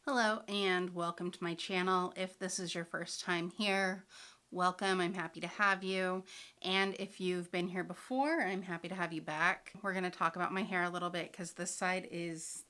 Hello and welcome to my channel. If this is your first time here, welcome. I'm happy to have you. And if you've been here before, I'm happy to have you back. We're going to talk about my hair a little bit because this side is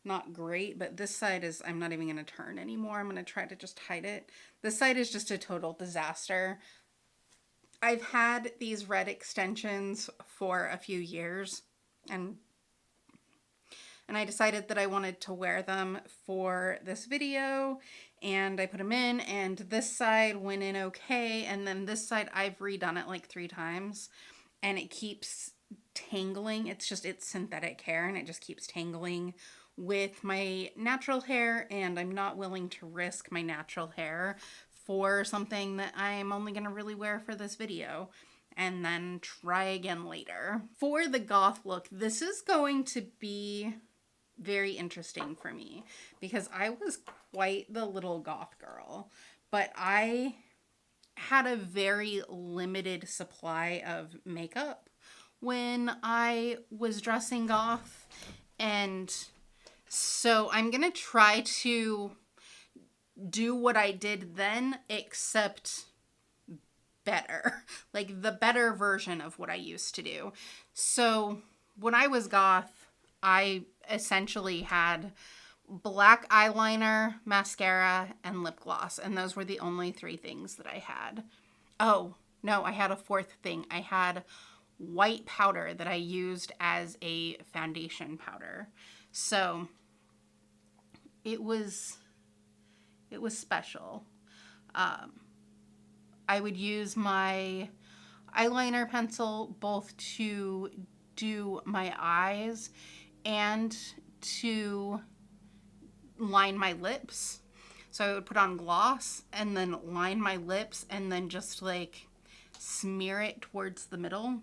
not great, but this side is, I'm not even going to turn anymore. I'm going to try to just hide it. This side is just a total disaster. I've had these red extensions for a few years and I decided that I wanted to wear them for this video, and I put them in, and this side went in okay, and then this side I've redone it like 3 times and it keeps tangling. It's synthetic hair and it just keeps tangling with my natural hair, and I'm not willing to risk my natural hair for something that I'm only going to really wear for this video and then try again later. For the goth look, this is going to be very interesting for me because I was quite the little goth girl, but I had a very limited supply of makeup when I was dressing goth, and so I'm gonna try to do what I did then, except better, like the better version of what I used to do. So when I was goth, I essentially had black eyeliner, mascara, and lip gloss, and those were the only 3 things that I had. Oh, no, I had a 4th thing. I had white powder that I used as a foundation powder. So it was special. I would use my eyeliner pencil both to do my eyes and to line my lips. So I would put on gloss and then line my lips and then just like smear it towards the middle.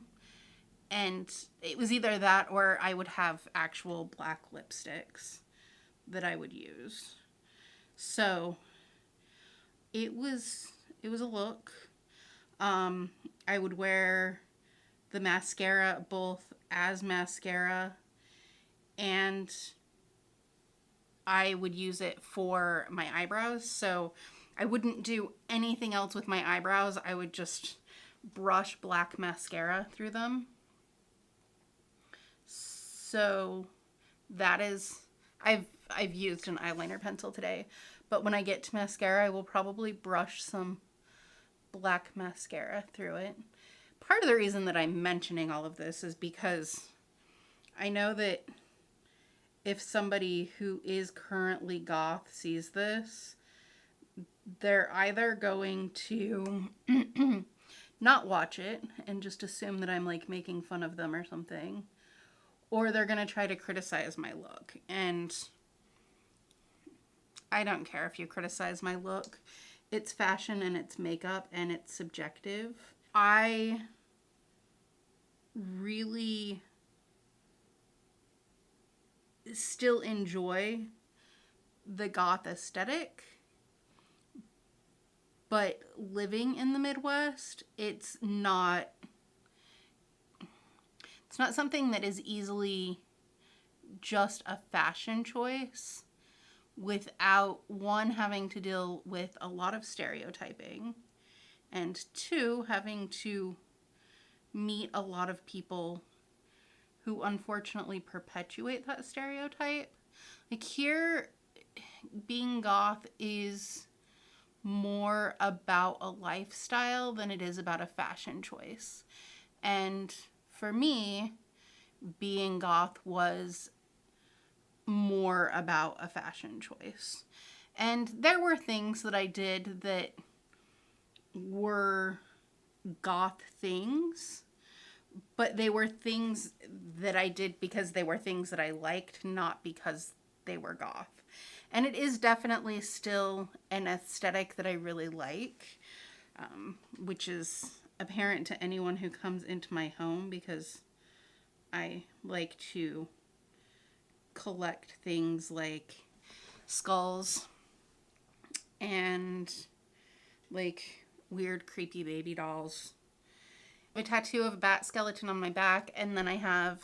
And it was either that or I would have actual black lipsticks that I would use. So it was a look. I would wear the mascara both as mascara, and I would use it for my eyebrows. So I wouldn't do anything else with my eyebrows. I would just brush black mascara through them. So that is, I've used an eyeliner pencil today, but when I get to mascara, I will probably brush some black mascara through it. Part of the reason that I'm mentioning all of this is because I know that if somebody who is currently goth sees this, they're either going to not watch it and just assume that I'm like making fun of them or something, or they're going to try to criticize my look. And I don't care if you criticize my look. It's fashion and it's makeup and it's subjective. I really still enjoy the goth aesthetic, but living in the Midwest, it's not something that is easily just a fashion choice without, 1, having to deal with a lot of stereotyping, and 2, having to meet a lot of people who unfortunately perpetuate that stereotype. Like here, being goth is more about a lifestyle than it is about a fashion choice. And for me, being goth was more about a fashion choice. And there were things that I did that were goth things, but they were things that I did because they were things that I liked, not because they were goth. And it is definitely still an aesthetic that I really like, which is apparent to anyone who comes into my home because I like to collect things like skulls and like weird creepy baby dolls. A tattoo of a bat skeleton on my back, and then I have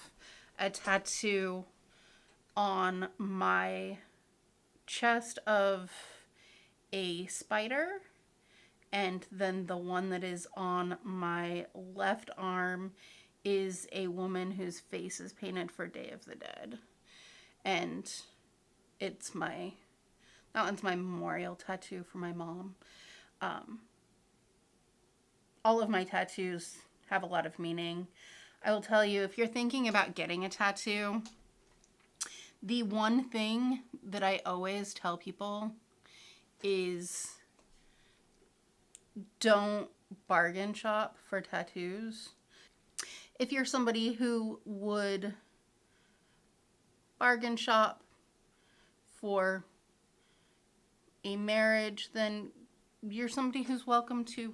a tattoo on my chest of a spider, and then the one that is on my left arm is a woman whose face is painted for Day of the Dead. And it's that one's my memorial tattoo for my mom. All of my tattoos have a lot of meaning. I will tell you, if you're thinking about getting a tattoo, the one thing that I always tell people is don't bargain shop for tattoos. If you're somebody who would bargain shop for a marriage, then you're somebody who's welcome to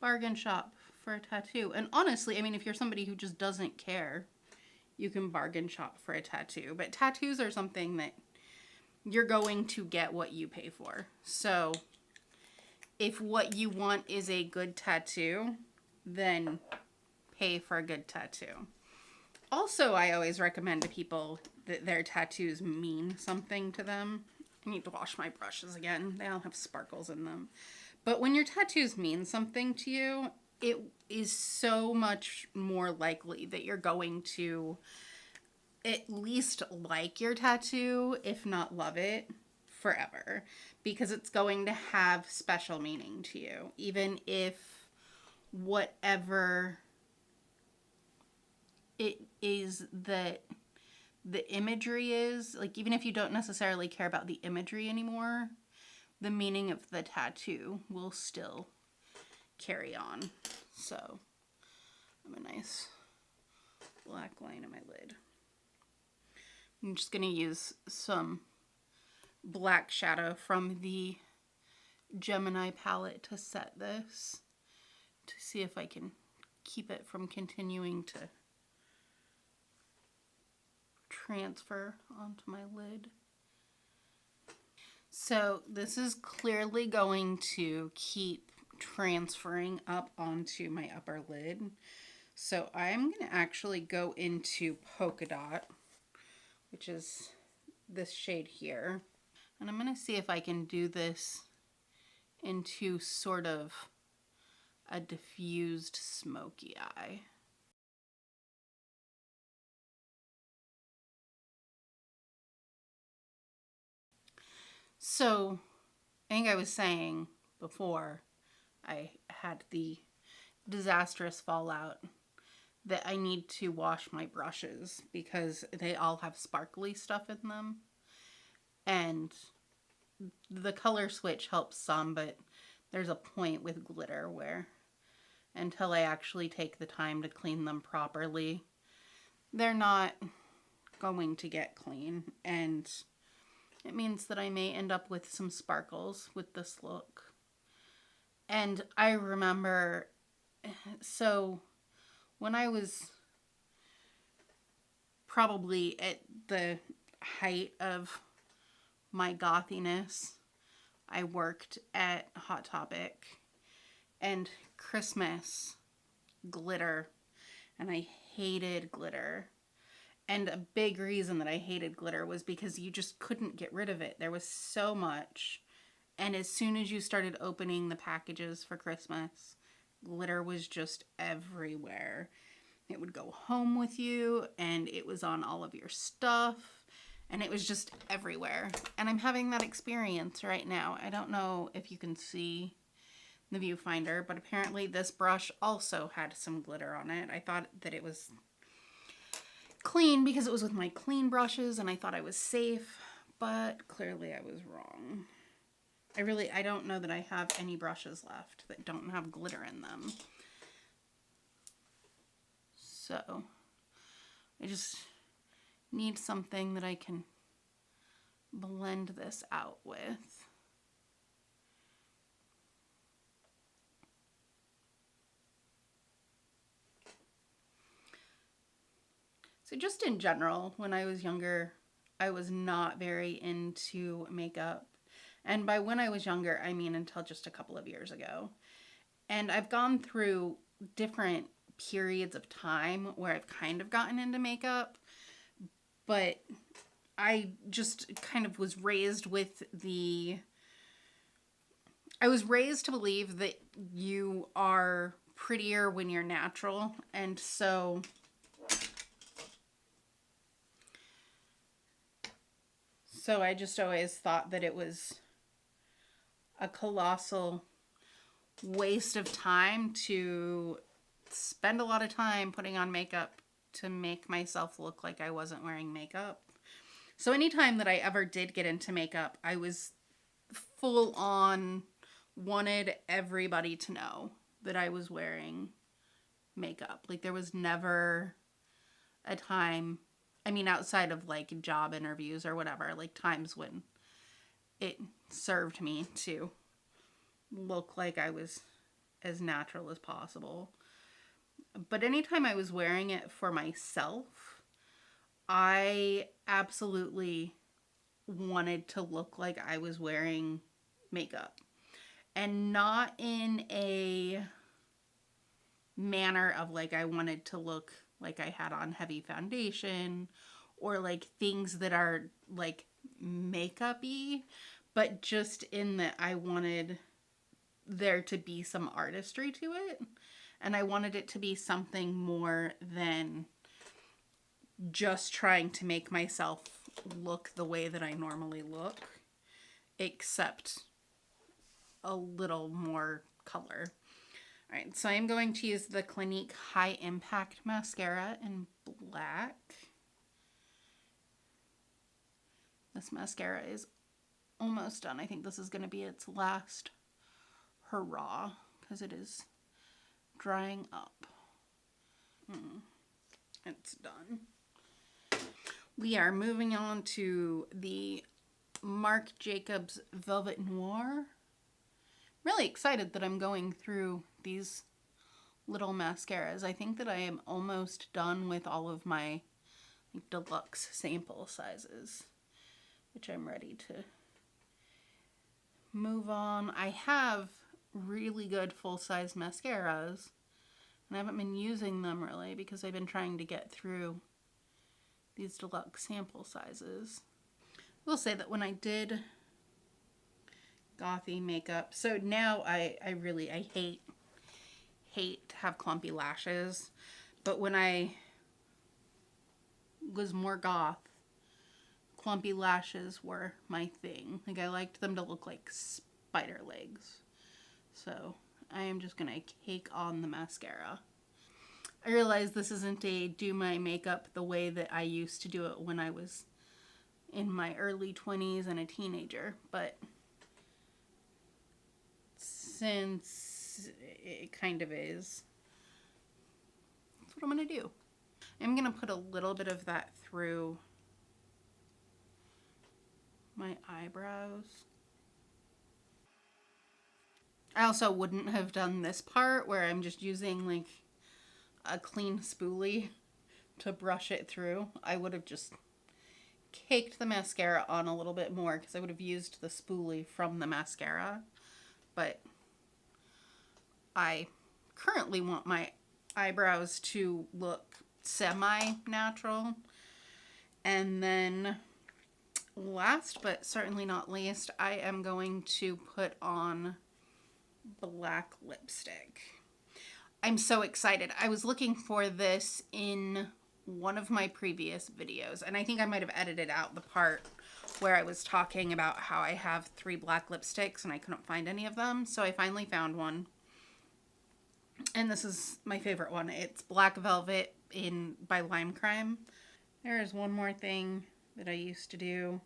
bargain shop for a tattoo. And honestly, I mean, if you're somebody who just doesn't care, you can bargain shop for a tattoo. But tattoos are something that you're going to get what you pay for. So if what you want is a good tattoo, then pay for a good tattoo. Also, I always recommend to people that their tattoos mean something to them. I need to wash my brushes again. They all have sparkles in them. But when your tattoos mean something to you, it is so much more likely that you're going to at least like your tattoo, if not love it, forever. Because it's going to have special meaning to you. Even if whatever it is that the imagery is, like, even if you don't necessarily care about the imagery anymore, the meaning of the tattoo will still carry on. So I have a nice black line on my lid. I'm just going to use some black shadow from the Gemini palette to set this, to see if I can keep it from continuing to transfer onto my lid. So this is clearly going to keep transferring up onto my upper lid. So I'm going to actually go into Polka Dot, which is this shade here. And I'm going to see if I can do this into sort of a diffused smoky eye. So I think I was saying before I had the disastrous fallout that I need to wash my brushes because they all have sparkly stuff in them. And the color switch helps some, but there's a point with glitter where until I actually take the time to clean them properly, they're not going to get clean. And it means that I may end up with some sparkles with this look. And I remember, so when I was probably at the height of my gothiness, I worked at Hot Topic, and Christmas glitter, and I hated glitter. And a big reason that I hated glitter was because you just couldn't get rid of it. There was so much. And as soon as you started opening the packages for Christmas, glitter was just everywhere. It would go home with you, and it was on all of your stuff, and it was just everywhere. And I'm having that experience right now. I don't know if you can see the viewfinder, but apparently this brush also had some glitter on it. I thought that it was clean because it was with my clean brushes and I thought I was safe, but clearly I was wrong. I don't know that I have any brushes left that don't have glitter in them. So I just need something that I can blend this out with. So just in general, when I was younger, I was not very into makeup. And by when I was younger, I mean until just a couple of years ago. And I've gone through different periods of time where I've kind of gotten into makeup, but I just kind of was raised with I was raised to believe that you are prettier when you're natural. And so I just always thought that it was a colossal waste of time to spend a lot of time putting on makeup to make myself look like I wasn't wearing makeup. So anytime that I ever did get into makeup, I was full on wanted everybody to know that I was wearing makeup. Like there was never a time, I mean, outside of like job interviews or whatever, like times when it served me to look like I was as natural as possible. But anytime I was wearing it for myself, I absolutely wanted to look like I was wearing makeup. And not in a manner of like I wanted to look like I had on heavy foundation or like things that are like makeup-y, but just in that I wanted there to be some artistry to it. And I wanted it to be something more than just trying to make myself look the way that I normally look, except a little more color. All right, so I'm going to use the Clinique High Impact Mascara in black. This mascara is almost done. I think this is going to be its last hurrah because it is drying up. It's done. We are moving on to the Marc Jacobs Velvet Noir. Really excited that I'm going through these little mascaras. I think that I am almost done with all of my like, deluxe sample sizes, which I'm ready to move on. I have really good full-size mascaras, and I haven't been using them really because I've been trying to get through these deluxe sample sizes. I will say that when I did Gothy makeup, so now I hate to have clumpy lashes, but when I was more goth, clumpy lashes were my thing. Like I liked them to look like spider legs. So I am just gonna cake on the mascara. I realize this isn't a do my makeup the way that I used to do it when I was in my early 20s and a teenager, but since it kind of is, that's what I'm gonna do. I'm gonna put a little bit of that through my eyebrows. I also wouldn't have done this part where I'm just using like a clean spoolie to brush it through. I would have just caked the mascara on a little bit more because I would have used the spoolie from the mascara. But I currently want my eyebrows to look semi-natural. And then last but certainly not least, I am going to put on black lipstick. I'm so excited. I was looking for this in one of my previous videos, and I think I might have edited out the part where I was talking about how I have 3 black lipsticks and I couldn't find any of them, so I finally found one. And this is my favorite one. It's Black Velvet by Lime Crime. There is one more thing that I used to do.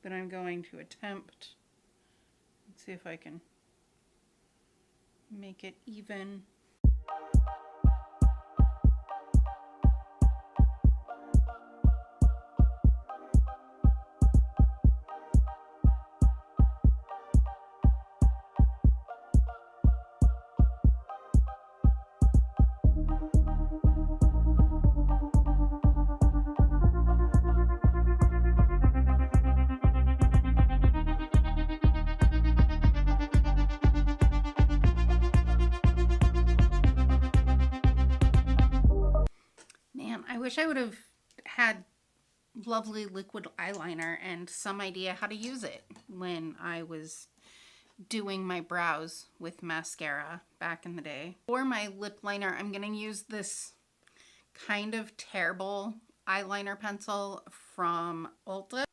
But I'm going to attempt. Let's see if I can make it even. wish I would have had lovely liquid eyeliner and some idea how to use it when I was doing my brows with mascara back in the day. For my lip liner, I'm going to use this kind of terrible eyeliner pencil from Ulta.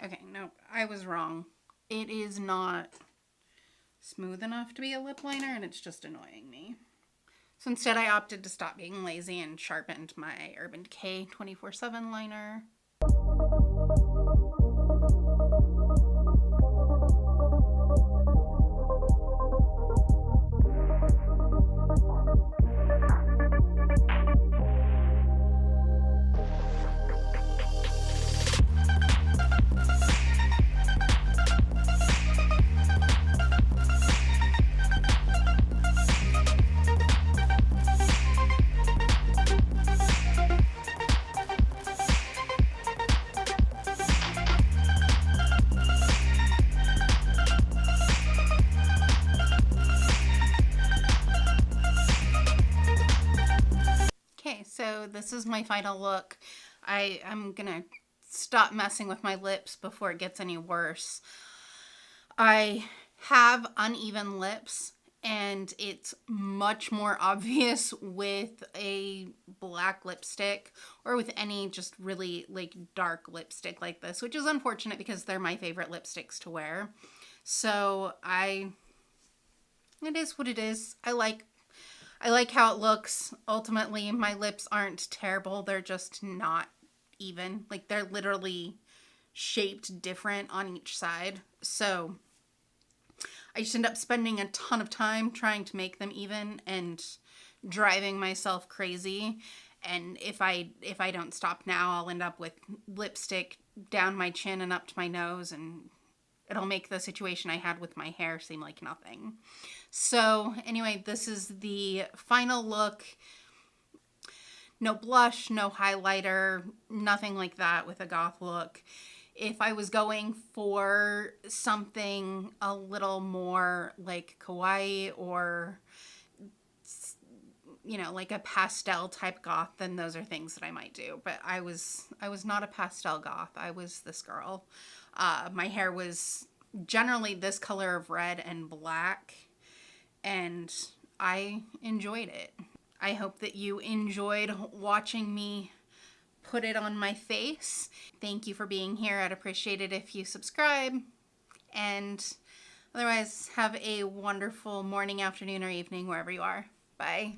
Okay, no, I was wrong. It is not smooth enough to be a lip liner, and it's just annoying me. So instead I opted to stop being lazy and sharpened my Urban Decay 24/7 liner. So this is my final look. I'm gonna stop messing with my lips before it gets any worse. I have uneven lips, and it's much more obvious with a black lipstick or with any just really like dark lipstick like this, which is unfortunate because they're my favorite lipsticks to wear. So it is what it is. I like how it looks. Ultimately, my lips aren't terrible. They're just not even. Like, they're literally shaped different on each side. So I just end up spending a ton of time trying to make them even and driving myself crazy. And if I don't stop now, I'll end up with lipstick down my chin and up to my nose, and it'll make the situation I had with my hair seem like nothing. So anyway, this is the final look. No blush, no highlighter, nothing like that with a goth look. If I was going for something a little more like kawaii or, you know, like a pastel type goth, then those are things that I might do. But I was not a pastel goth. I was this girl. My hair was generally this color of red and black, and I enjoyed it. I hope that you enjoyed watching me put it on my face. Thank you for being here. I'd appreciate it if you subscribe. And otherwise, have a wonderful morning, afternoon, or evening wherever you are. Bye.